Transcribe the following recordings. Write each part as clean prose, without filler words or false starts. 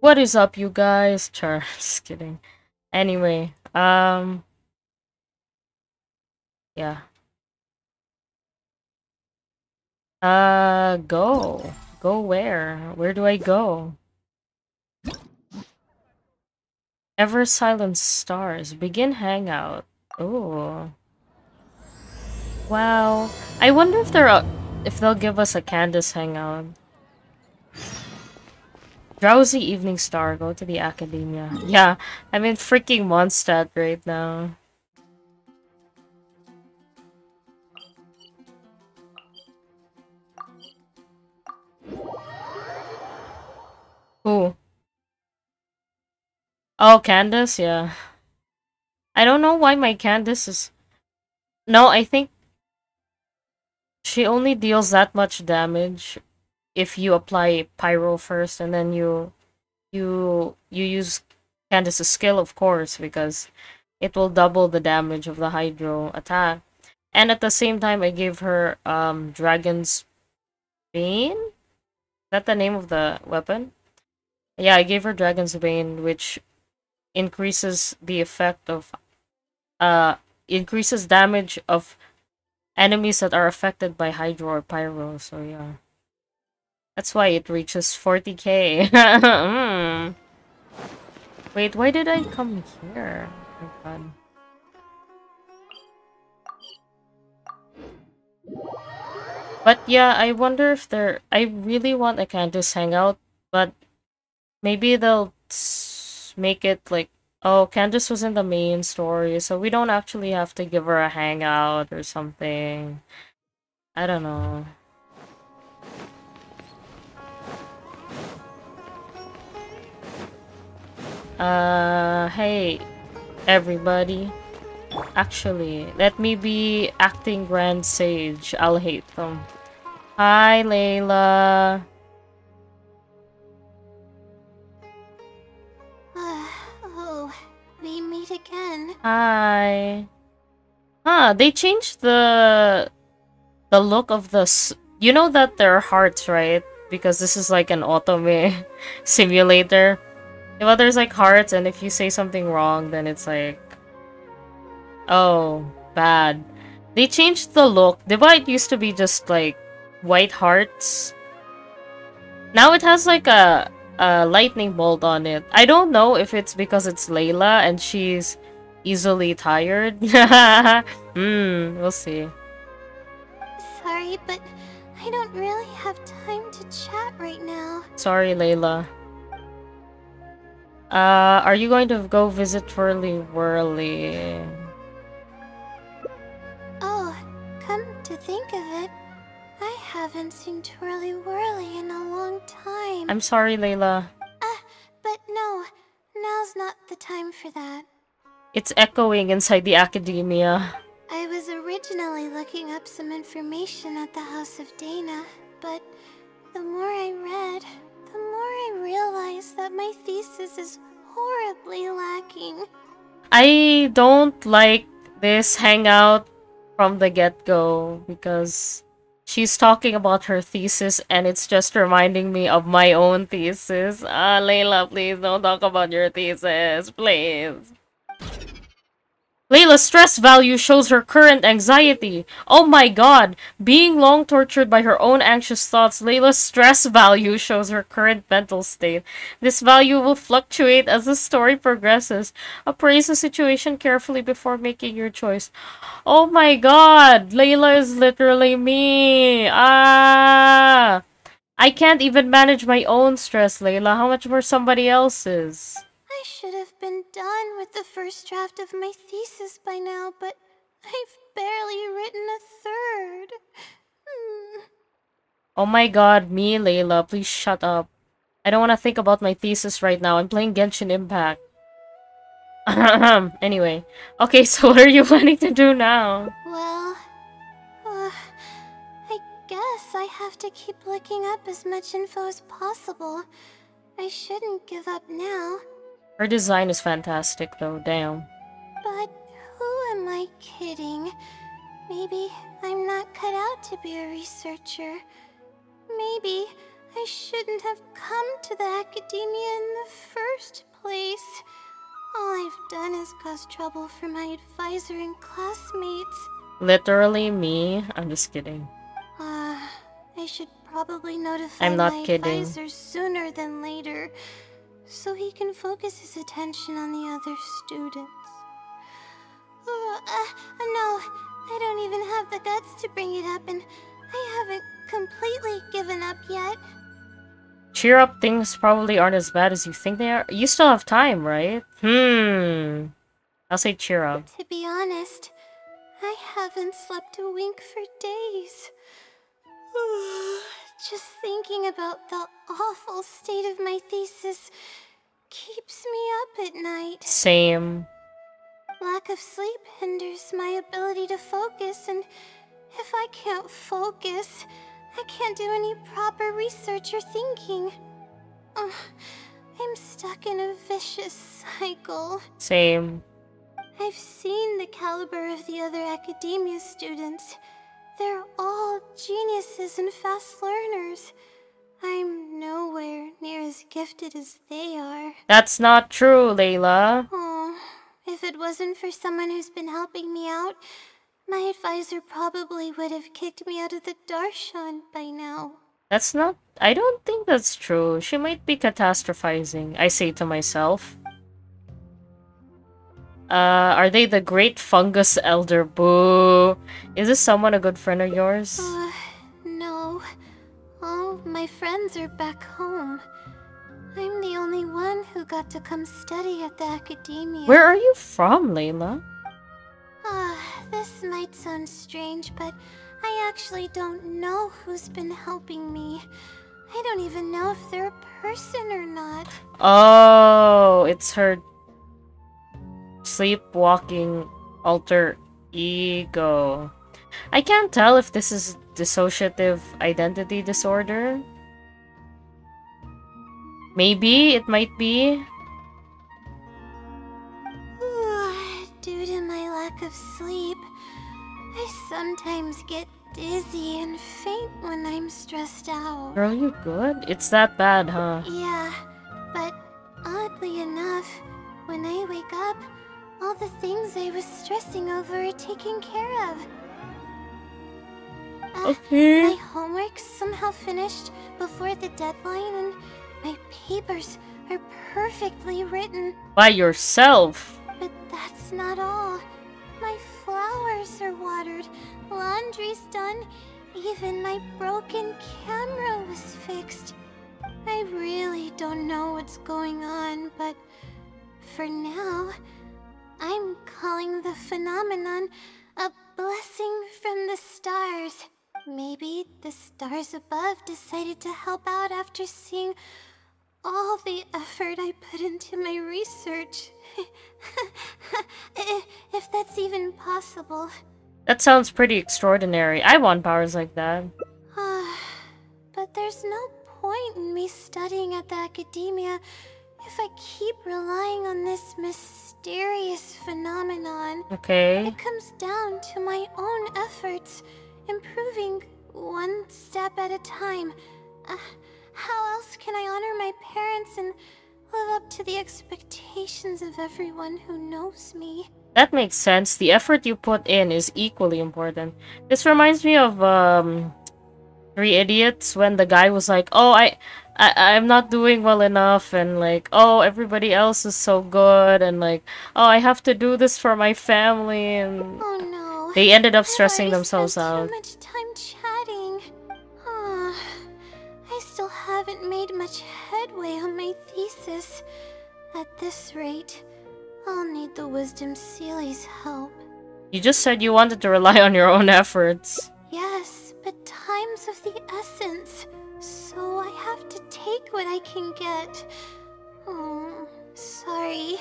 What is up, you guys? Just kidding. Anyway, yeah. Go. Go where? Where do I go? Ever silent stars. Begin hangout. Oh. Wow. I wonder if they'll give us a Candace hangout. Drowsy evening star. Go to the academia. Yeah, I'm in freaking Mondstadt right now. Who? Oh, Candace? Yeah. I don't know why my Candace is... No, I think she only deals that much damage if you apply Pyro first and then you use Candace's skill, of course, because it will double the damage of the Hydro attack. And at the same time, I gave her Dragon's Bane? Is that the name of the weapon? Yeah, I gave her Dragon's Bane, which increases the effect of increases damage of enemies that are affected by Hydro or Pyro, so yeah. That's why it reaches 40k. Mm. Wait, why did I come here? Oh my god. But yeah, I wonder if they're... I really want a Candace hangout, but maybe they'll make it like, oh, Candace was in the main story, so we don't actually have to give her a hangout or something. I don't know. Hey, everybody. Actually, let me be acting Grand Sage. I'll hate them. Hi, Layla. Oh, we meet again. Hi. Huh, they changed the look of you know that there are hearts, right? Because this is like an otome simulator. Well, there's like hearts, and if you say something wrong, then it's like, oh, bad. They changed the look. Diba it used to be just like white hearts? Now it has like a lightning bolt on it. I don't know if it's because it's Layla and she's easily tired. We'll see. Sorry, but I don't really have time to chat right now. Sorry, Layla. Are you going to go visit Twirly Whirly? Oh, come to think of it, I haven't seen Twirly Whirly in a long time. I'm sorry, Layla. But no, now's not the time for that. It's echoing inside the academia. I was originally looking up some information at the House of Dana, but the more I read, the more I realized that my thesis is horribly lacking. I don't like this hangout from the get-go because she's talking about her thesis and it's just reminding me of my own thesis. Layla, please don't talk about your thesis, please. Layla's stress value shows her current anxiety. Oh my god! Being long tortured by her own anxious thoughts, Layla's stress value shows her current mental state. This value will fluctuate as the story progresses. Appraise the situation carefully before making your choice. Oh my god! Layla is literally me! Ah! I can't even manage my own stress, Layla. How much more somebody else's? I should have been done with the first draft of my thesis by now, but I've barely written a third. Oh my god, me, Layla, please shut up. I don't want to think about my thesis right now. I'm playing Genshin Impact. Anyway. Okay, so what are you planning to do now? Well, I guess I have to keep looking up as much info as possible. I shouldn't give up now. Her design is fantastic, though. Damn. But who am I kidding? Maybe I'm not cut out to be a researcher. Maybe I shouldn't have come to the academia in the first place. All I've done is cause trouble for my advisor and classmates. Literally me? I'm just kidding. I should probably notify I'm not my kidding. advisor sooner than later, so he can focus his attention on the other students. No, I don't even have the guts to bring it up, and I haven't completely given up yet. Cheer up, things probably aren't as bad as you think they are. You still have time, right? I'll say cheer up. To be honest, I haven't slept a wink for days. Just thinking about the awful state of my thesis keeps me up at night. Same. Lack of sleep hinders my ability to focus, and if I can't focus, I can't do any proper research or thinking. I'm stuck in a vicious cycle. Same. I've seen the caliber of the other academia students. They're all geniuses and fast learners. I'm nowhere near as gifted as they are. That's not true, Layla. Oh, if it wasn't for someone who's been helping me out, my advisor probably would have kicked me out of the darshan by now. That's not... I don't think that's true. She might be catastrophizing, I say to myself. Are they the great fungus elder? Boo. Is this someone a good friend of yours? No. All my friends are back home. I'm the only one who got to come study at the academia. Where are you from, Layla? This might sound strange, but I actually don't know who's been helping me. I don't even know if they're a person or not. Oh, it's her sleepwalking alter ego. I can't tell if this is dissociative identity disorder. Maybe it might be. Due to my lack of sleep, I sometimes get dizzy and faint when I'm stressed out. Girl, you good? It's that bad, huh? Yeah, but oddly enough, when I wake up, all the things I was stressing over are taken care of. Okay. My homework's somehow finished before the deadline, and my papers are perfectly written. By yourself? But that's not all. My flowers are watered, laundry's done, even my broken camera was fixed. I really don't know what's going on, but for now, I'm calling the phenomenon a blessing from the stars. Maybe the stars above decided to help out after seeing all the effort I put into my research. If that's even possible. That sounds pretty extraordinary. I want powers like that. But there's no point in me studying at the academia if I keep relying on this mysterious phenomenon. Okay. It comes down to my own efforts, improving one step at a time. How else can I honor my parents and live up to the expectations of everyone who knows me? That makes sense. The effort you put in is equally important. This reminds me of Three Idiots, when the guy was like, "Oh, I'm not doing well enough," and like, "Oh, everybody else is so good," and like, "Oh, I have to do this for my family," and oh no, they ended up stressing themselves spent out. Too much time chatting. I still haven't made much headway on my thesis. At this rate, I'll need the Wisdom Seelie's help. You just said you wanted to rely on your own efforts. Yes, but time's of the essence, so I have to take what I can get. Oh, sorry.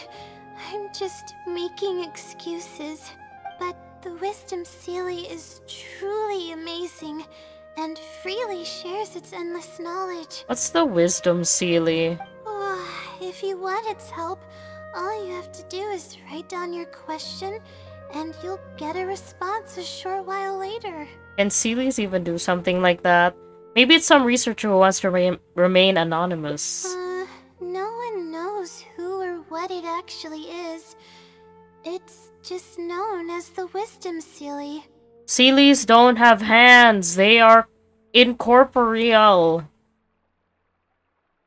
I'm just making excuses. But the Wisdom Seelie is truly amazing and freely shares its endless knowledge. What's the Wisdom Seelie? If you want its help, all you have to do is write down your question, and you'll get a response a short while later. Can Seelies even do something like that? Maybe it's some researcher who wants to remain anonymous. No one knows who or what it actually is. It's just known as the Wisdom Seelie. Seelies don't have hands. They are incorporeal.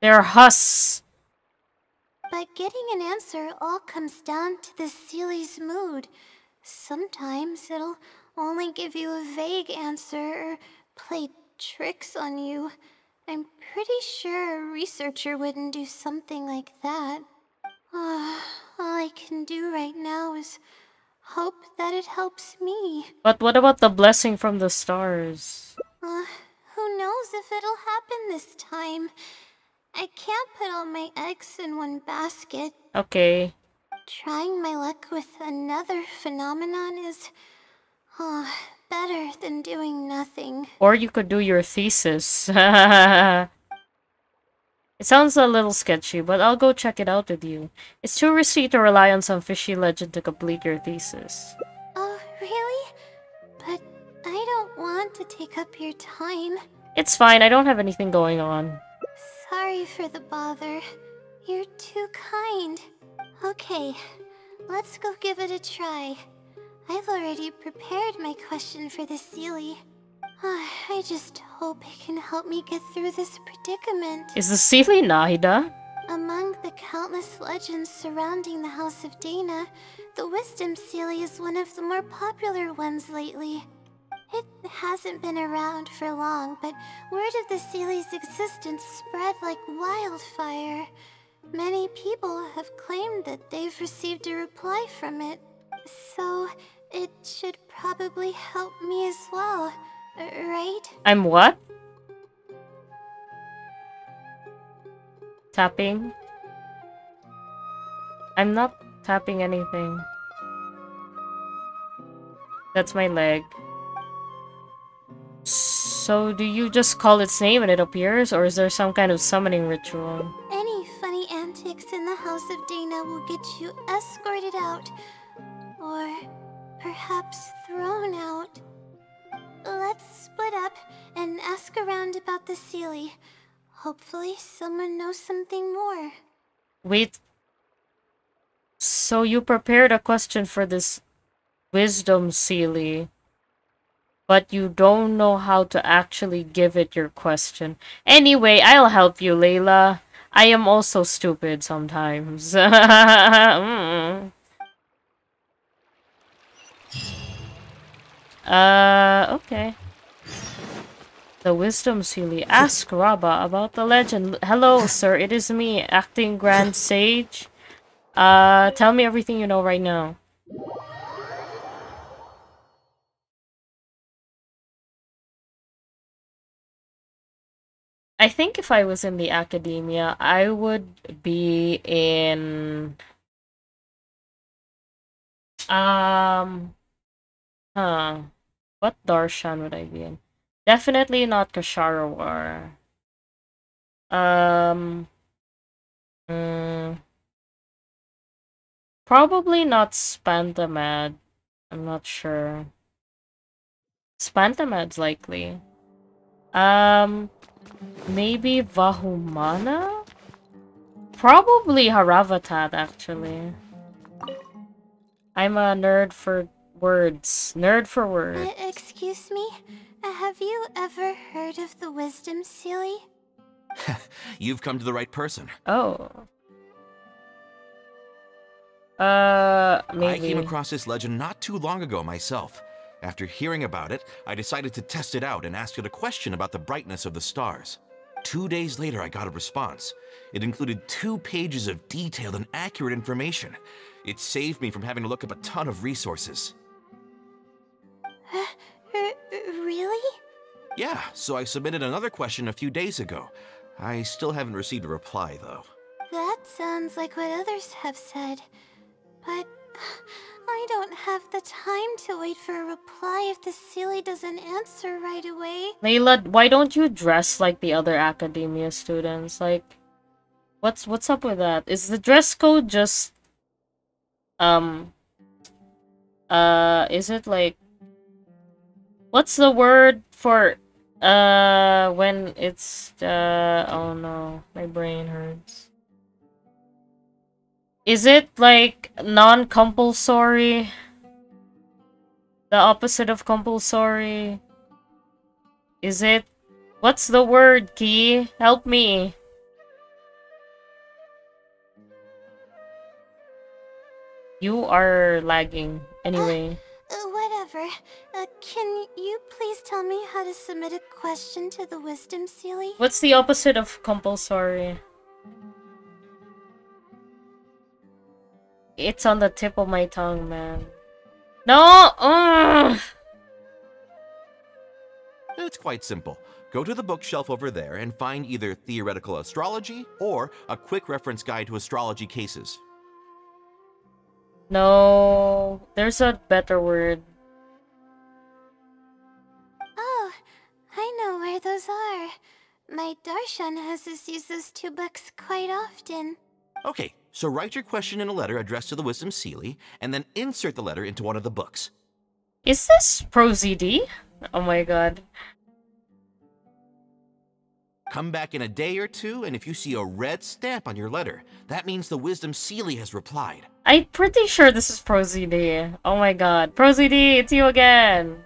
They're husks. But getting an answer all comes down to the Seelie's mood. Sometimes it'll only give you a vague answer or play tricks on you. I'm pretty sure a researcher wouldn't do something like that. All I can do right now is hope that it helps me. But what about the blessing from the stars? Who knows if it'll happen this time. I can't put all my eggs in one basket. Okay. Trying my luck with another phenomenon is better than doing nothing. Or you could do your thesis. It sounds a little sketchy, but I'll go check it out with you. It's too risky to rely on some fishy legend to complete your thesis. Oh, really? But I don't want to take up your time. It's fine, I don't have anything going on. Sorry for the bother. You're too kind. Okay, let's go give it a try. I've already prepared my question for the Seelie. I just hope it can help me get through this predicament. Is the Seelie Nahida? Among the countless legends surrounding the House of Dana, the Wisdom Seelie is one of the more popular ones lately. It hasn't been around for long, but word of the Seelie's existence spread like wildfire. Many people have claimed that they've received a reply from it, so it should probably help me as well, right? I'm what? Tapping? I'm not tapping anything. That's my leg. So, do you just call its name and it appears, or is there some kind of summoning ritual? Any funny antics in the House of Dana will get you escorted out, or perhaps thrown out. Let's split up and ask around about the Seelie. Hopefully someone knows something more. Wait. So you prepared a question for this Wisdom Seelie, but you don't know how to actually give it your question. Anyway, I'll help you, Layla. I am also stupid sometimes. Okay. The Wisdom Seelie. Ask Rabba about the legend. Hello, sir. It is me, acting Grand Sage. Tell me everything you know right now. I think if I was in the academia, I would be in... What Darshan would I be in? Definitely not Kasharawar. Probably not Spantamad. I'm not sure. Spantamad's likely. Maybe Vahumana? Probably Haravatat, actually. I'm a nerd for words. Nerd for words. Excuse me? Have you ever heard of the Wisdom Seelie? You've come to the right person. Oh. Maybe. I came across this legend not too long ago myself. After hearing about it, I decided to test it out and asked it a question about the brightness of the stars. 2 days later, I got a response. It included 2 pages of detailed and accurate information. It saved me from having to look up a ton of resources. Really? Yeah, so I submitted another question a few days ago. I still haven't received a reply, though. That sounds like what others have said. But I don't have the time to wait for a reply if the Seelie doesn't answer right away. Layla, why don't you dress like the other academia students? Like, what's up with that? Is the dress code just is it like, what's the word for When it's oh no, my brain hurts. Is it like non-compulsory? The opposite of compulsory? Is it? What's the word, Key? Help me. You are lagging. Anyway. Whatever. Can you please tell me how to submit a question to the Wisdom Seelie? What's the opposite of compulsory? It's on the tip of my tongue, man. No! It's quite simple. Go to the bookshelf over there and find either Theoretical Astrology or a quick reference guide to astrology cases. No, there's a better word. Oh, I know where those are. My Darshan has us use those two books quite often. Okay, so write your question in a letter addressed to the Wisdom Seelie, and then insert the letter into one of the books. Is this ProZD? Oh my god. Come back in a day or two, and if you see a red stamp on your letter, that means the Wisdom Seelie has replied. I'm pretty sure this is ProZD. Oh my god. ProZD, it's you again!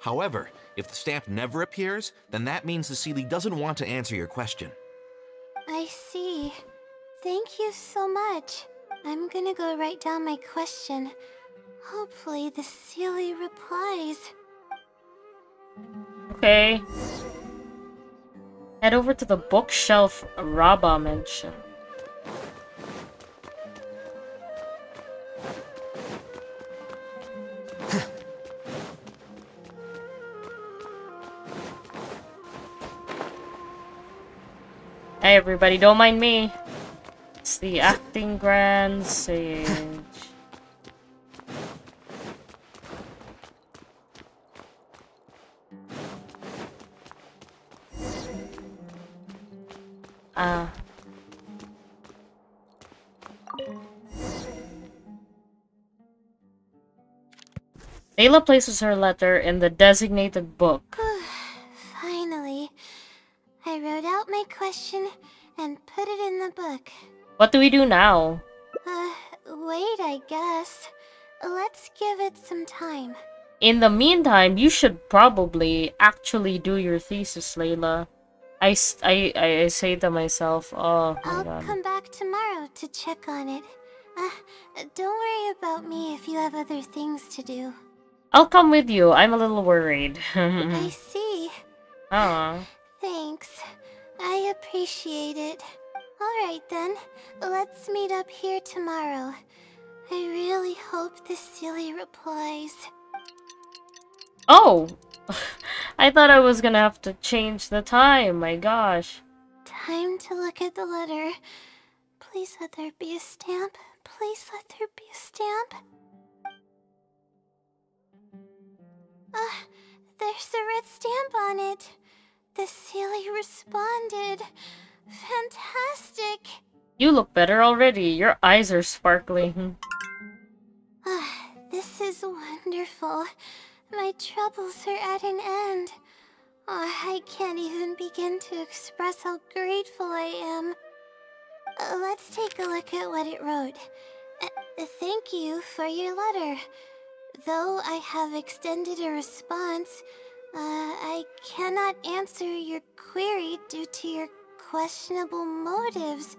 However, if the stamp never appears, then that means the Seelie doesn't want to answer your question. I see. Thank you so much. I'm gonna go write down my question. Hopefully the Seelie replies. Okay. Head over to the bookshelf Rabba mentioned. Hey everybody, don't mind me. It's the acting grand sage. Layla places her letter in the designated book. Finally. I wrote out my question and put it in the book. What do we do now? Wait, I guess. Let's give it some time. In the meantime, you should probably actually do your thesis, Layla. I say to myself, oh my I'll god. come back tomorrow to check on it. Don't worry about me if you have other things to do. I'll come with you. I'm a little worried. I see. Aw. Thanks. I appreciate it. Alright then, let's meet up here tomorrow. I really hope the Seelie replies. Oh! I thought I was gonna have to change the time. My gosh. Time to look at the letter. Please let there be a stamp. Please let there be a stamp. There's a red stamp on it. The Seelie responded. Fantastic. You look better already. Your eyes are sparkling. This is wonderful. My troubles are at an end. I can't even begin to express how grateful I am. Let's take a look at what it wrote. Thank you for your letter. Though I have extended a response, I cannot answer your query due to your questionable motives.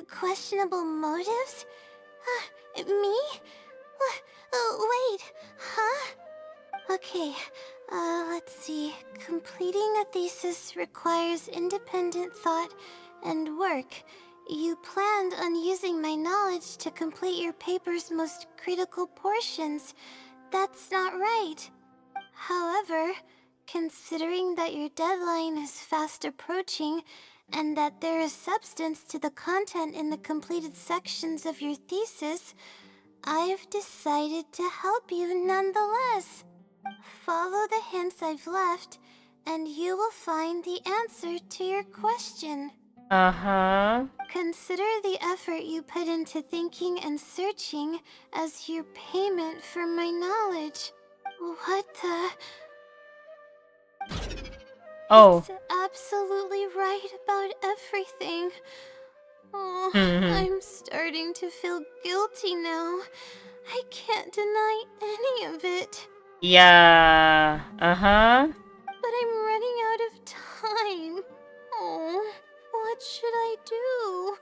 Questionable motives? Me? Wait, huh? Okay, let's see. Completing a thesis requires independent thought and work. You planned on using my knowledge to complete your paper's most critical portions. That's not right. However, considering that your deadline is fast approaching, and that there is substance to the content in the completed sections of your thesis, I've decided to help you nonetheless. Follow the hints I've left, and you will find the answer to your question. Uh-huh. Consider the effort you put into thinking and searching as your payment for my knowledge. What the... Oh. It's absolutely right about everything. Oh, Mm-hmm. I'm starting to feel guilty now. I can't deny any of it. Yeah. Uh-huh. But I'm running out of time. Oh, what should I do?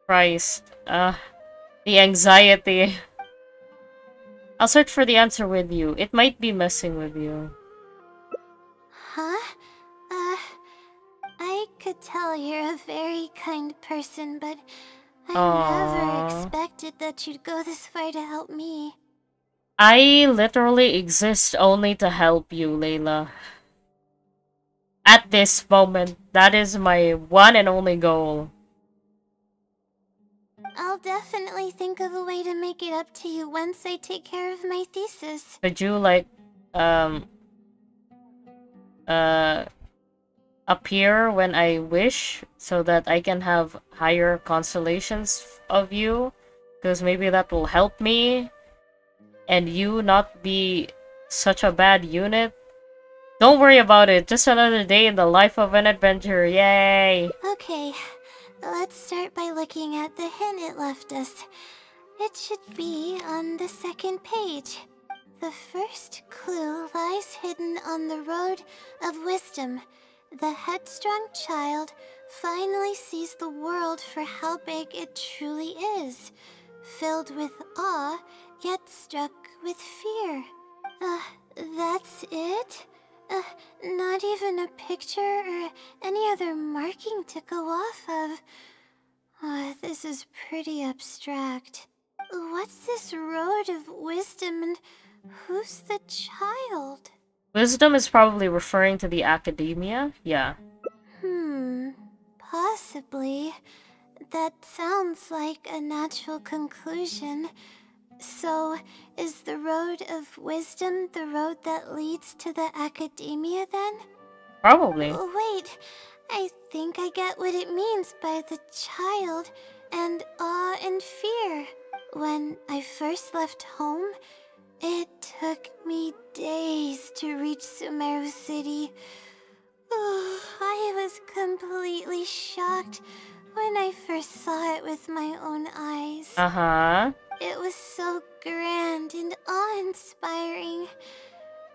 Christ. The anxiety. I'll search for the answer with you. It might be messing with you. Huh? I could tell you're a very kind person, but I never expected that you'd go this far to help me. I literally exist only to help you, Layla. At this moment, that is my one and only goal. I'll definitely think of a way to make it up to you once I take care of my thesis. Could you, like, appear when I wish so that I can have higher constellations of you? Because maybe that will help me and you not be such a bad unit. Don't worry about it. Just another day in the life of an adventurer. Yay! Okay, let's start by looking at the hint it left us. It should be on the second page. The first clue lies hidden on the road of wisdom. The headstrong child finally sees the world for how big it truly is, filled with awe, yet struck with fear. That's it? Not even a picture or any other marking to go off of. This is pretty abstract. What's this road of wisdom and who's the child? Wisdom is probably referring to the academia? Yeah. Possibly. That sounds like a natural conclusion. So, is the road of wisdom the road that leads to the academia then? Probably. Wait, I think I get what it means by the child and awe and fear. When I first left home, it took me days to reach Sumeru City. I was completely shocked when I first saw it with my own eyes. It was so grand and awe-inspiring.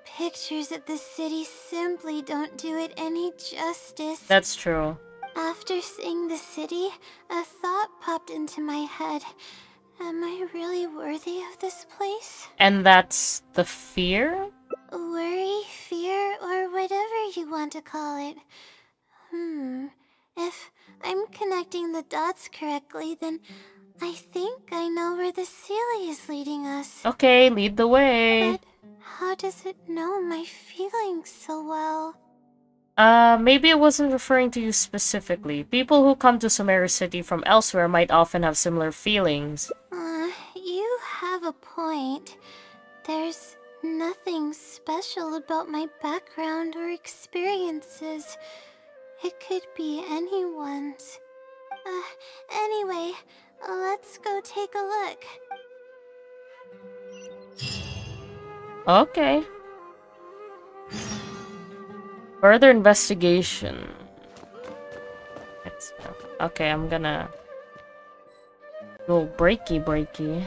Pictures of the city simply don't do it any justice. That's true. After seeing the city, a thought popped into my head. Am I really worthy of this place? And that's the fear? Worry, fear, or whatever you want to call it. If I'm connecting the dots correctly, then I think I know where the Seelie is leading us. Okay, lead the way. But how does it know my feelings so well? Maybe it wasn't referring to you specifically. People who come to Sumeru City from elsewhere might often have similar feelings. You have a point. There's nothing special about my background or experiences. It could be anyone's. Anyway, let's go take a look. Okay. Further investigation. Okay, I'm gonna go breaky.